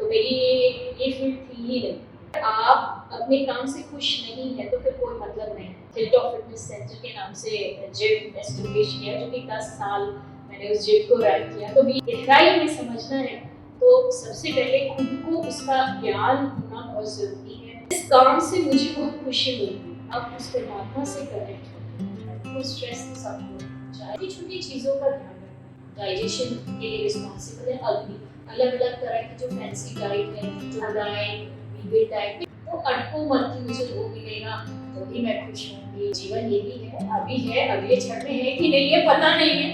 मेरी ये फील्ड थी ही नहीं। आप अपने काम से खुश नहीं है तो फिर कोई मतलब नहीं। हिलटॉप फिटनेस सेंटर के नाम से जिम एस्टेब्लिश किया, जो कि 10 साल मैंने उस जिम को रन किया। तो भी गहराई में समझना है तो सबसे पहले खुद को उसका ज्ञान होना बहुत जरूरी है। इस काम से मुझे बहुत खुशी मिलती है। आप उस परमात्मा से कनेक्ट हो तो स्ट्रेस सबको, छोटी छोटी चीज़ों का ध्यान रखना। डाइजेशन के लिए रिस्पॉन्सिबल है अग्नि। अलग अलग तरह की जो फैंसी डाइट है, जो डाइट वीगन डाइट, तो अटको मत कि मुझे वो मिलेगा तो भी मैं खुश होंगी। जीवन यही है, अभी है, अगले क्षण में है कि नहीं है पता नहीं है।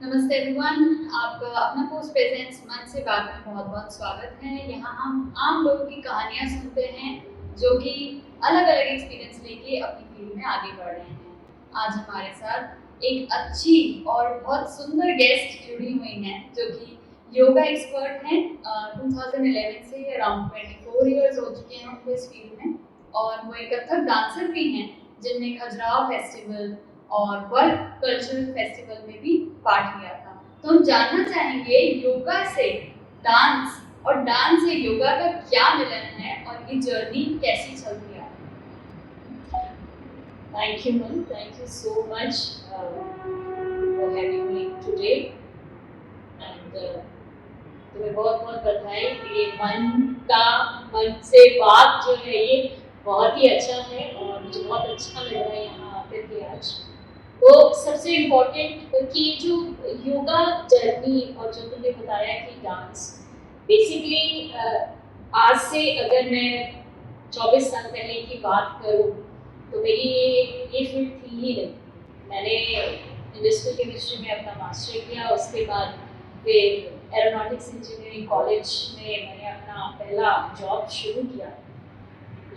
नमस्ते एवरीवन, आपका अपना पोस्ट प्रेजेंस मन से बात में बहुत बहुत स्वागत है। यहाँ हम आम लोगों की कहानियाँ सुनते हैं जो कि अलग अलग एक्सपीरियंस लेके अपनी फील्ड में आगे बढ़ रहे हैं। आज हमारे साथ एक अच्छी और बहुत सुंदर गेस्ट जुड़ी हुई हैं जो कि योगा एक्सपर्ट हैं। 2011 से अराउंड 24 ईयर्स हो चुके हैं उनको इस फील्ड में, और वो एक कथक डांसर भी हैं जिनने खजुराहो फेस्टिवल और वर्ल्ड कल्चरल फेस्टिवल में भी पार्ट लिया था। तो हम जानना चाहेंगे योगा से डांस और डांस से योगा का क्या मिलन है और ये जर्नी कैसी चल रही है। Thank you ma'am, thank you so much for having me today and तुम्हें बहुत बहुत बधाई। ये मन से बात जो है ये बहुत ही अच्छा है और मुझे बहुत अच्छा लग रहा है यहाँ आकर के आज। तो सबसे इम्पोर्टेंट कि जो योगा जर्नी और जो तुमने बताया कि डांस, बेसिकली आज से अगर मैं 24 साल पहले की बात करूँ तो मेरी ये फील्ड थी ही नहीं। मैंने इंडस्ट्रियल केमिस्ट्री में अपना मास्टर किया, उसके बाद फिर एरोनॉटिक्स इंजीनियरिंग कॉलेज में मैंने अपना पहला जॉब शुरू किया।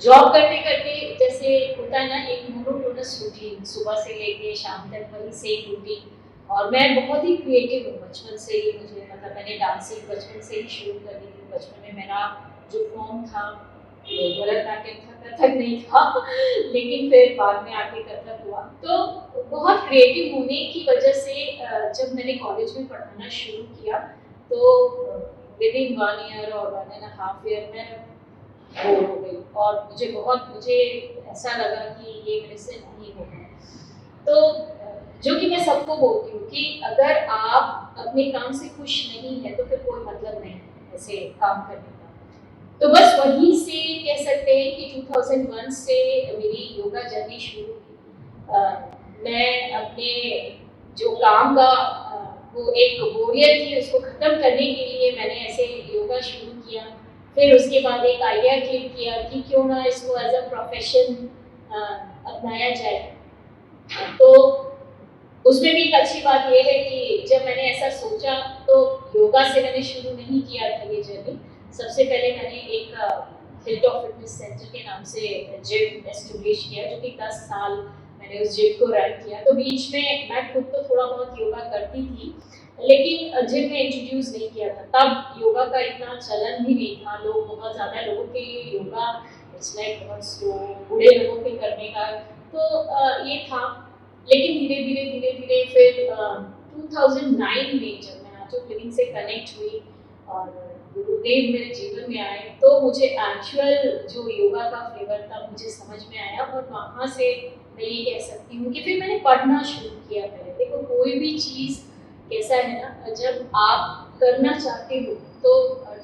जॉब करते करते जैसे होता है ना एक मोनोटोनस रूटीन, सुबह से लेके शाम तक वही सेम रूटीन। और मैं बहुत ही क्रिएटिव हूँ बचपन से ही, मुझे मतलब मैंने डांसिंग बचपन से ही शुरू कर दी थी। बचपन में मेरा जो फॉर्म था वो भरतनाट्यम था, कथक नहीं था लेकिन फिर बाद में आके कथक हुआ। तो बहुत क्रिएटिव होने की वजह से जब मैंने कॉलेज में पढ़ाना शुरू किया तो विद इन 1 ईयर और 1.5 ईयर में बोर हो गई और मुझे ऐसा लगा कि ये मेरे से नहीं होगा। तो जो कि मैं सबको बोलती हूँ कि अगर आप अपने काम से खुश नहीं है तो फिर कोई मतलब नहीं है ऐसे काम करने का। तो बस वहीं से कह सकते हैं कि 2001 से मेरी योगा जर्नी शुरू हुई। मैं अपने जो काम का वो एक बोरियत थी उसको ख़त्म करने के लिए मैंने ऐसे योगा शुरू किया। फिर उसके बाद एक आइडिया क्लिक किया कि क्यों ना इसको एज अ प्रोफेशन अपनाया जाए। तो उसमें भी एक अच्छी बात यह है कि जब मैंने ऐसा सोचा तो योगा से मैंने शुरू नहीं किया था ये जर्नी। सबसे पहले मैंने एक हिलटॉप फिटनेस सेंटर के नाम से जिम एस्टेब्लिश किया, जो कि 10 साल मैंने उस जिम को रन किया। तो बीच में मैं खुद तो थोड़ा बहुत योगा करती थी लेकिन जिम में इंट्रोड्यूस नहीं किया था। तब योगा का इतना चलन भी नहीं था। लोग बहुत ज़्यादा लोगों के लिए योगा इट्स लाइक बहुत स्लो, बूढ़े लोगों के करने का तो ये था। लेकिन धीरे धीरे फिर 2009 में जब मैं आर्ट ऑफ लिविंग से कनेक्ट हुई और गुरुदेव मेरे जीवन में आए तो मुझे एक्चुअल जो योगा का फ्लेवर था मुझे समझ में आया। और वहाँ से मैं ये कह सकती हूँ कि फिर मैंने पढ़ना शुरू किया। पहले देखो कोई भी चीज़ कैसा है ना, जब आप करना चाहते हो तो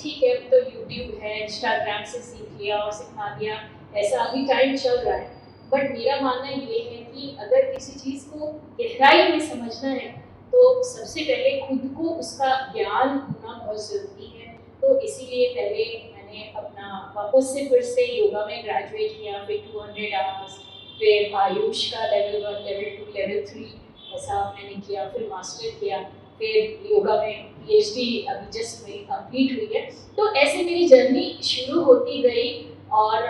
ठीक है, तो यूट्यूब है, इंस्टाग्राम से सीख लिया और सिखा दिया, ऐसा अभी टाइम चल रहा है। बट मेरा मानना ये है कि अगर किसी चीज़ को गहराई में समझना है तो सबसे पहले खुद को उसका ज्ञान होना बहुत ज़रूरी है। तो इसीलिए पहले मैंने अपना वापस से फिर से योगा में ग्रेजुएट किया, फिर 200 आवर्स, फिर आयुष का लेवल 1, लेवल 2, लेवल 3 ऐसा मैंने किया, फिर मास्टर किया, फिर योगा में PhD अभी जस्ट मेरी कंप्लीट हुई है। तो ऐसे मेरी जर्नी शुरू होती गई और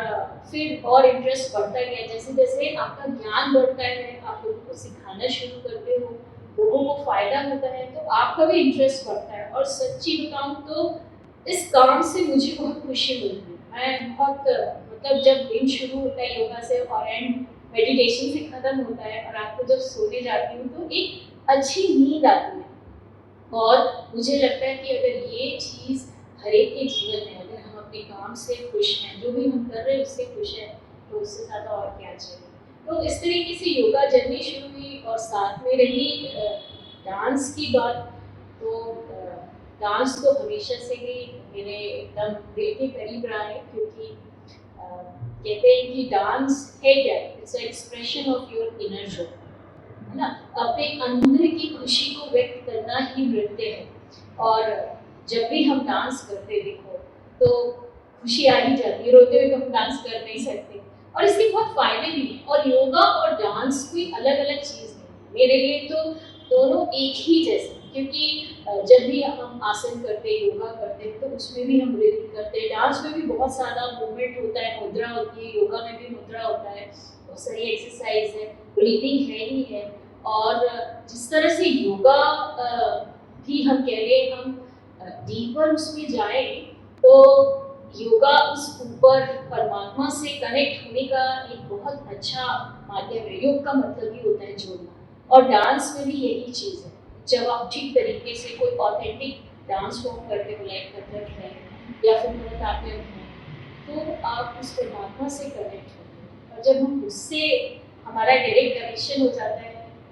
फिर और इंटरेस्ट बढ़ता गया। जैसे जैसे आपका ज्ञान बढ़ता है, आप लोगों को सिखाना शुरू करते हो, लोगों को फ़ायदा होता है तो आपका भी इंटरेस्ट बढ़ता है। और सच्ची बताऊँ तो इस काम से मुझे बहुत खुशी मिलती है। मैं बहुत मतलब जब दिन शुरू होता है योगा से और एंड मेडिटेशन से ख़त्म होता है और रात को जब सोने जाती हूँ तो एक अच्छी नींद आती है। और मुझे लगता है कि अगर ये चीज़ हर एक के जीवन में, अगर हम अपने काम से खुश हैं, जो भी हम कर रहे हैं उससे खुश हैं, तो उससे ज़्यादा और क्या चाहिए। तो इस तरीके से योगा जर्नी शुरू हुई और साथ में रही डांस की बात। तो डांस तो हमेशा से ही मेरे एकदम दिल के करीब रहा है, क्योंकि कहते हैं कि डांस है क्या, its expression of your inner Joy, है ना। अपने अंदर की खुशी को व्यक्त करना ही नृत्य है। और जब भी हम डांस करते देखो तो खुशी आ ही जाती है, रोते हुए तो हम डांस कर नहीं सकते। और इसके बहुत फायदे भी हैं। और योगा और डांस कोई अलग अलग चीज़ नहीं है मेरे लिए, तो दोनों एक ही जैसे, क्योंकि जब भी हम आसन करते हैं, योगा करते हैं, तो उसमें भी हम ब्रीथिंग करते हैं। डांस में भी बहुत सारा मूवमेंट होता है, मुद्रा होती है, योगा में भी मुद्रा होता है, बहुत सारी एक्सरसाइज है, ब्रीथिंग है ही है। और जिस तरह से योगा भी हम कह लें, हम डीपर उसमें जाएं, तो योगा उस ऊपर परमात्मा से कनेक्ट होने का एक बहुत अच्छा माध्यम है। योग का मतलब ही होता है जोड़ना, और डांस में भी यही चीज़ है। जब आप ठीक तरीके से कोई ऑथेंटिक डांस फॉर्म करते हो, लाइक कथक है या फिर भरतनाट्यम है, तो आप उस परमात्मा से कनेक्ट होते हो। और जब हम उससे हमारा डायरेक्ट कनेक्शन हो जाता है,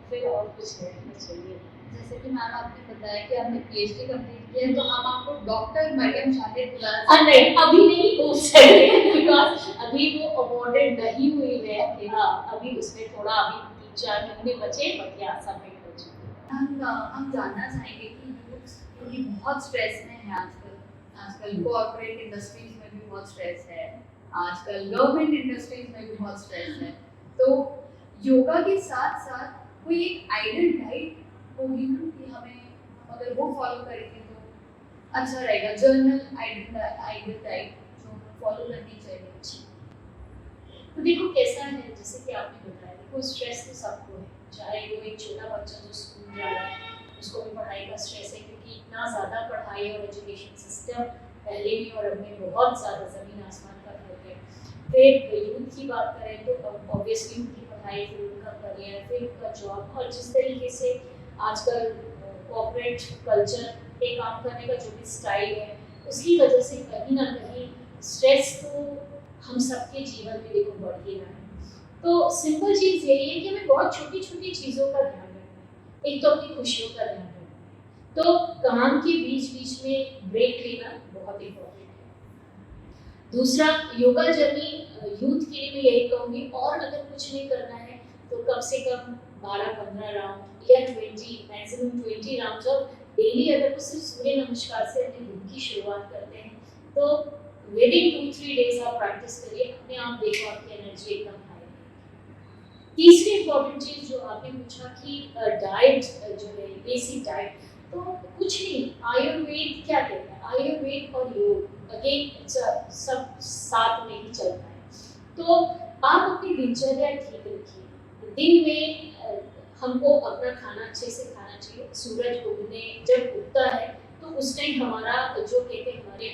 फिर और कुछ नहीं चाहिए। जैसे कि मैम आपने बताया कि आपने पीएचडी कंप्लीट किया है, तो हम आपको डॉक्टर मरियम शाहिद बुला नहीं, अभी नहीं हो सकते, बिकॉज अभी वो अवॉर्डेड नहीं हुई है। हाँ, अभी उसमें थोड़ा अभी 3-4 महीने बचे, बाकी सबमिट हो चुके। हम जानना चाहेंगे कि यूथ क्योंकि बहुत स्ट्रेस में है आजकल कॉर्पोरेट इंडस्ट्रीज में भी बहुत स्ट्रेस है, आजकल गवर्नमेंट इंडस्ट्रीज में भी बहुत स्ट्रेस है, तो योगा के साथ साथ कोई एक आइडियल डाइट होगी ना कि हमें अगर वो फॉलो करेंगे तो अच्छा रहेगा, जर्नल आइडियल डाइट जो फॉलो करनी चाहिए। तो देखो कैसा है, जैसे कि आपने बताया, देखो स्ट्रेस तो सबको है, चाहे वो एक छोटा बच्चा जो स्कूल जा रहा है उसको भी पढ़ाई का स्ट्रेस है, क्योंकि इतना ज़्यादा पढ़ाई और एजुकेशन सिस्टम पहले भी और अब में बहुत ज़्यादा ज़मीन आसमान का फर्क है। फिर यूथ की बात करें तो ऑब्वियसली उनकी पढ़ाई, फिर उनका करियर, फिर उनका जॉब, और जिस तरीके से आजकल कॉर्पोरेट कल्चर पे काम करने का जो भी स्टाइल है, उसकी वजह से कहीं ना कहीं स्ट्रेस तो हम सबके जीवन में देखो बढ़ ही रहा है। तो सिंपल चीज़ यही है कि हमें बहुत छोटी छोटी चीज़ों का ध्यान रखना है। एक तो अपनी खुशियों का ध्यान रखना है, तो काम के बीच बीच में ब्रेक लेना बहुत इम्पोर्टेंट है। दूसरा, योगा जर्नी यूथ के लिए मैं यही कहूँगी, और अगर कुछ नहीं करना है तो कम से कम 12-15 राउंड या 20, मैक्सिमम 20 राउंड ऑफ डेली, अगर वो सिर्फ सूर्य नमस्कार से अपने दिन की शुरुआत करते हैं, तो विद इन 2-3 डेज आप प्रैक्टिस करिए, अपने आप देखो आपकी एनर्जी एकदम हाई है। तीसरी इंपॉर्टेंट चीज़ जो आपने पूछा कि डाइट जो है, बेसिक डाइट, तो कुछ नहीं, आयुर्वेद क्या कहता है, आयुर्वेद और योग अगेन सब साथ में ही चलता है। तो आप अपनी दिनचर्या ठीक रखिए। दिन में हमको अपना खाना अच्छे से खाना चाहिए। सूरज उगने जब उगता है तो उस टाइम हमारा जो कहते हैं हमारे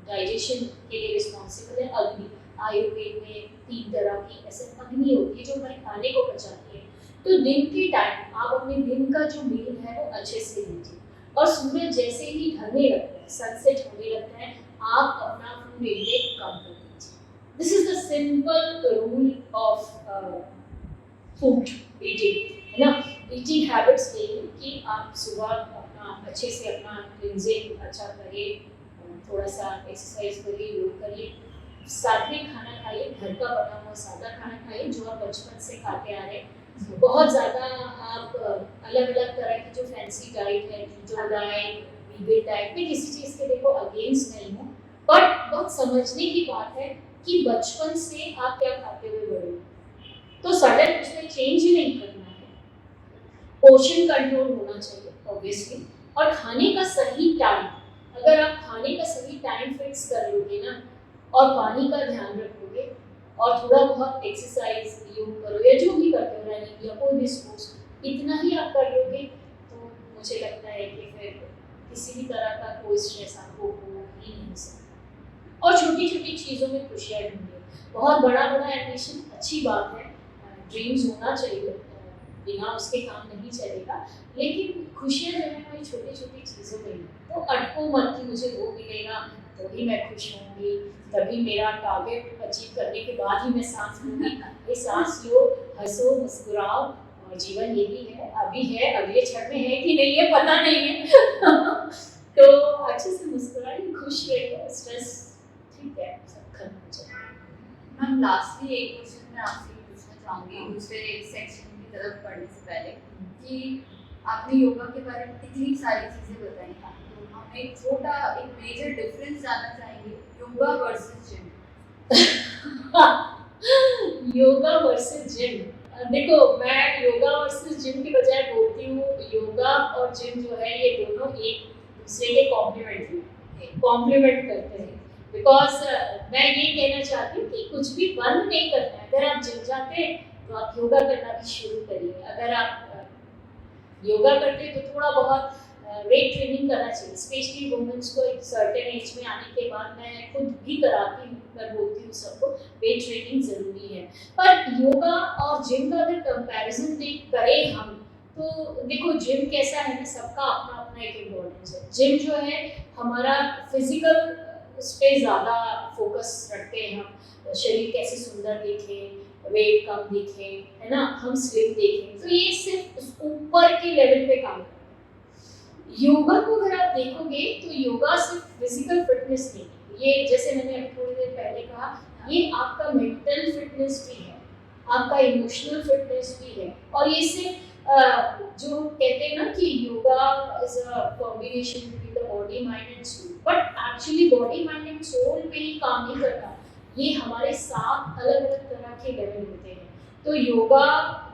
डाइजेशन के लिए रिस्पॉन्सिबल है अग्नि। आयुर्वेद में 3 तरह की ऐसे अग्नि होती है जो हमारे खाने को पचाती है। तो दिन के टाइम आप अपने दिन का जो मील है वो अच्छे से लीजिए, और सूरज जैसे ही ढलने लगता है, सनसेट होने लगता है, आप अपना फूड इंटेक कम कर दीजिए। This is the simple rule of food eating, है ना। ईटिंग हैबिट्स यही कि आप सुबह अपना अच्छे से अपना क्लींजिंग अच्छा करिए, थोड़ा सा एक्सरसाइज करिए, योग करिए, साथ में खाना खाइए, घर का बना हुआ सादा खाना खाइए जो आप बचपन से खाते आ रहे हैं। बहुत ज़्यादा आप अलग अलग तरह की जो फैंसी डाइट है, जो डाइट, वीगन डाइट, में किसी चीज़ के देखो अगेंस्ट नहीं हूँ, बट बहुत समझने की बात है कि बचपन से आप क्या खाते हुए बड़े हो, तो सडन उसमें चेंज ही नहीं करना है। पोर्शन कंट्रोल होना चाहिए ऑब्वियसली, और खाने का सही टाइम, अगर आप खाने का सही टाइम फिक्स कर लोगे ना, और पानी का ध्यान रखोगे, और थोड़ा बहुत एक्सरसाइज, योग करो या जो भी करते हो, रनिंग या कोई भी स्पोर्ट्स, इतना ही आप कर लोगे, तो मुझे लगता है कि फिर किसी भी तरह का कोई स्ट्रेस आपको हो ही नहीं सकता। और छोटी छोटी चीज़ों में खुशियाँ ढूंढिए। बहुत बड़ा बड़ा एम्बिशन अच्छी बात है, ड्रीम्स होना चाहिए, बिना उसके काम नहीं चलेगा। लेकिन खुशियाँ जो है हमारी छोटी छोटी चीज़ों में है। तो अटको मत कि मुझे वो मिलेगा तो ही मैं खुश होंगी, तभी मेरा टारगेट अचीव करने के बाद ही मैं सांस लूँगी। ये सांस लो, हंसो, मुस्कुराओ, और जीवन यही है, अभी है, अगले क्षण में है कि नहीं है पता नहीं है। तो अच्छे से मुस्कुराइए, खुश रहिए, स्ट्रेस ठीक है, सब खत्म हो जाएगा। मैम लास्टली एक क्वेश्चन मैं आपसे ये पूछना चाहूँगी दूसरे सेक्शन की तरफ बढ़ने से पहले कि आपने योगा के बारे में इतनी सारी चीज़ें बताई हैं, तो हम एक छोटा एक मेजर डिफरेंस जानना चाहेंगे yoga versus gym. Yoga versus gym, देखो मैं योगा वर्सेस जिम की बजाय बोलती हूँ योगा और जिम जो है ये दोनों एक दूसरे के कॉम्प्लीमेंट करते हैं। बिकॉज मैं ये कहना चाहती हूँ कि कुछ भी बंद नहीं करना है। अगर आप जिम जाते हैं तो आप योगा करना भी शुरू करिए। अगर आप योगा करते हैं तो थोड़ा बहुत वेट ट्रेनिंग करना चाहिए, स्पेशली वुमेन्स को एक सर्टेन एज में आने के बाद। मैं खुद भी कराती हूँ, मैं बोलती हूँ सबको वेट ट्रेनिंग ज़रूरी है। पर योगा और जिम का अगर कंपैरिजन करें हम, तो देखो जिम कैसा है ना, सबका अपना अपना एक इम्पोर्टेंस है। जिम जो है हमारा फिजिकल उस पर ज़्यादा फोकस रखते हैं हम, शरीर कैसे सुंदर दिखे, वेट कम दिखे, है ना, हम स्लिम देखें, तो ये सिर्फ ऊपर के लेवल पे काम करता है। योगा को अगर आप देखोगे तो योगा सिर्फ फिजिकल फिटनेस नहीं है, ये जैसे मैंने अभी थोड़ी देर पहले कहा, ये आपका मेंटल फिटनेस भी है, आपका इमोशनल फिटनेस भी है। और ये सिर्फ जो कहते हैं ना कि yoga is a combination between the body mind and soul, but actually body mind and soul पे ही काम नहीं करता, ये हमारे 7 अलग अलग तरह के लेवल होते हैं। तो योगा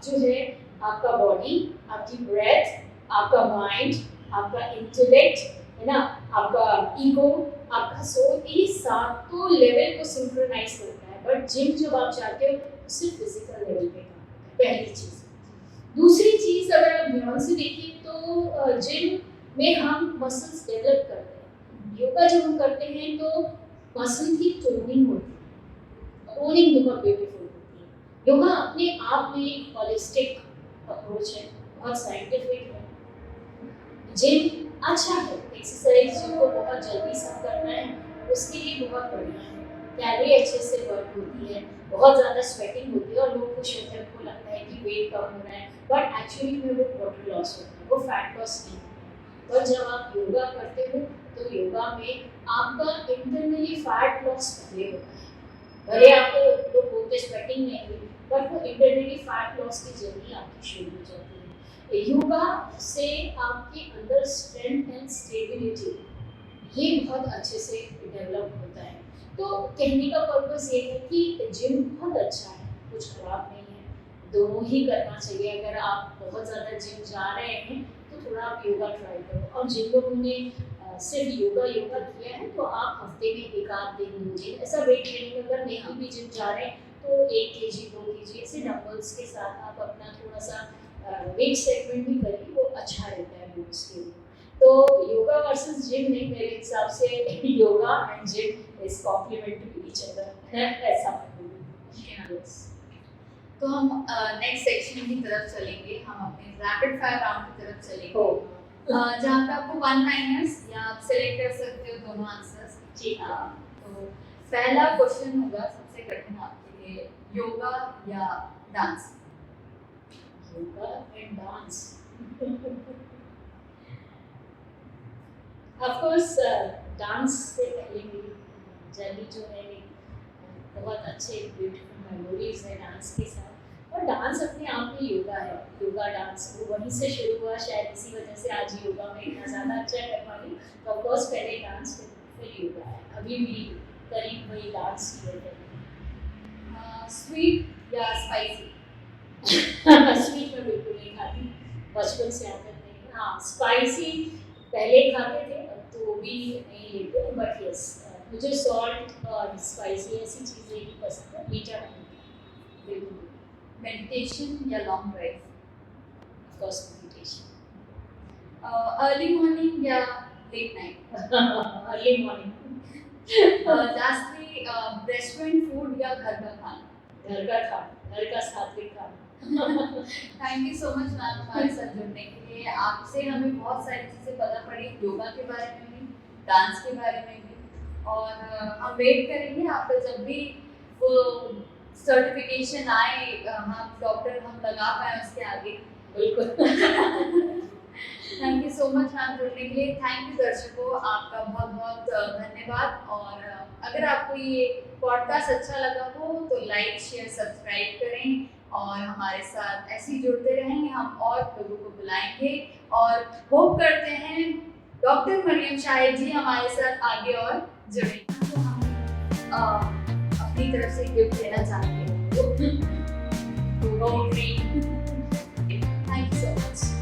जो है आपका बॉडी, आपकी ब्रेथ, आपका माइंड, आपका इंटेलेक्ट, है ना, आपका ईगो, आपका सोल, ये 7 लेवल को सिंक्रोनाइज करता है। बट जिम जब आप चाहते हो सिर्फ फिजिकल लेवल पे काम करता है, पहली चीज़। दूसरी चीज़ अगर आप ध्यान से देखिए तो जिम में हम मसल्स डेवलप करते हैं, योगा जब हम करते हैं तो मसल की टोनिंग होती है, टोनिंग बहुत ब्यूटीफुल होती है। योगा अपने आप में एक हॉलिस्टिक अप्रोच है, बहुत साइंटिफिक है। जिम अच्छा है, एक्सरसाइज जिनको बहुत जल्दी सब करना है उसके लिए बहुत बढ़िया है, कैलोरी अच्छे से बर्न होती है, बहुत ज़्यादा स्वेटिंग होती है और लोग खुश होते हैं, उनको लगता है कि वेट कम हो रहा है, बट एक्चुअली में वो वाटर लॉस होता है, वो फैट लॉस नहीं होता है। पर जब आप योगा करते हो तो योगा में आपका इंटरनली फैट लॉस पहले होता है, भले आपको लोग बोलते स्वेटिंग नहीं हुई, बट वो इंटरनली फैट लॉस की जर्नी आपकी शुरू हो जाती है। योगा से आपके अंदर स्ट्रेंथ एंड स्टेबिलिटी ये बहुत अच्छे से डेवलप होता है। तो कहने का पर्पस ये है कि जिम बहुत अच्छा है, कुछ खराब नहीं है, दोनों ही करना चाहिए। अगर आप बहुत ज़्यादा जिम जा रहे हैं तो थोड़ा आप योगा ट्राई करो, और जिन लोगों ने सिर्फ योगा किया है तो आप हफ्ते में 1 आध दिन 2 दिन ऐसा वेट ट्रेनिंग, अगर नहीं भी जिम जा रहे हैं तो 1 kg 2 kg ऐसे डंबल्स के साथ आप अपना थोड़ा सा वेट सेगमेंट भी करिए, वो अच्छा रहता है बोन्स के लिए। तो योगा वर्सेस जिम नहीं, मेरे हिसाब से yoga and gym is complementary each other, ऐसा मैं बोलूँगी। Yes. तो हम नेक्स्ट सेक्शन की तरफ चलेंगे, हम अपने रैपिड फायर राउंड की तरफ चलेंगे। हो जहाँ पे आपको 1 लाइनर्स या आप सेलेक्ट कर सकते हो दोनों आंसर्स। ठीक है। तो पहला क्वेश्चन होगा सबसे कठिन आपके लिए, योगा या dance? Yoga and dance, of course dance से पहले मेरी जर्नी जो है बहुत अच्छे ब्यूटीफुल मेमोरीज है डांस के साथ। और डांस अपने आप में योगा है, योगा डांस वो वहीं से शुरू हुआ, शायद इसी वजह से आज योगा में इतना ज़्यादा अच्छा कर पा रही। तो ऑफकोर्स पहले डांस फिर योगा है, अभी भी करीब वही डांस की है। स्वीट या स्पाइसी? स्वीट में बिल्कुल नहीं खाती, बचपन से आदत नहीं है। हाँ स्पाइसी पहले खाते थे, अब तो वो भी नहीं लेते, बट यस मुझे सॉल्ट और स्पाइसी ऐसी चीज़ें ही पसंद है, मीठा नहीं बिल्कुल। मेडिटेशन या long drive? Of course meditation. Early morning या late night? Early morning. Lastly restaurant food या घर का खाना? घर का खाना, घर का सात्विक खाना। Thank you so much ma'am हमारे साथ जुड़ने के लिए। आपसे हमें बहुत सारी चीज़ें पता पड़ी, योगा के बारे में भी, डांस के बारे में भी, और हम वेट करेंगे आपका जब भी वो सर्टिफिकेशन आए, हम डॉक्टर हम लगा पाए उसके आगे। बिल्कुल। Thank you so much ma'am जुड़ने के लिए। थैंक यू दर्शकों, आपका बहुत बहुत धन्यवाद। और अगर आपको ये पॉडकास्ट अच्छा लगा हो तो लाइक शेयर सब्सक्राइब करें और हमारे साथ ऐसे ही जुड़ते रहेंगे। हम और लोगों को बुलाएंगे और होप करते हैं डॉक्टर मरियम शाहिद जी हमारे साथ आगे और जुड़ेंगे। तो हम अपनी तरफ से गिफ्ट देना चाहते हैं। Free. Thank you so much.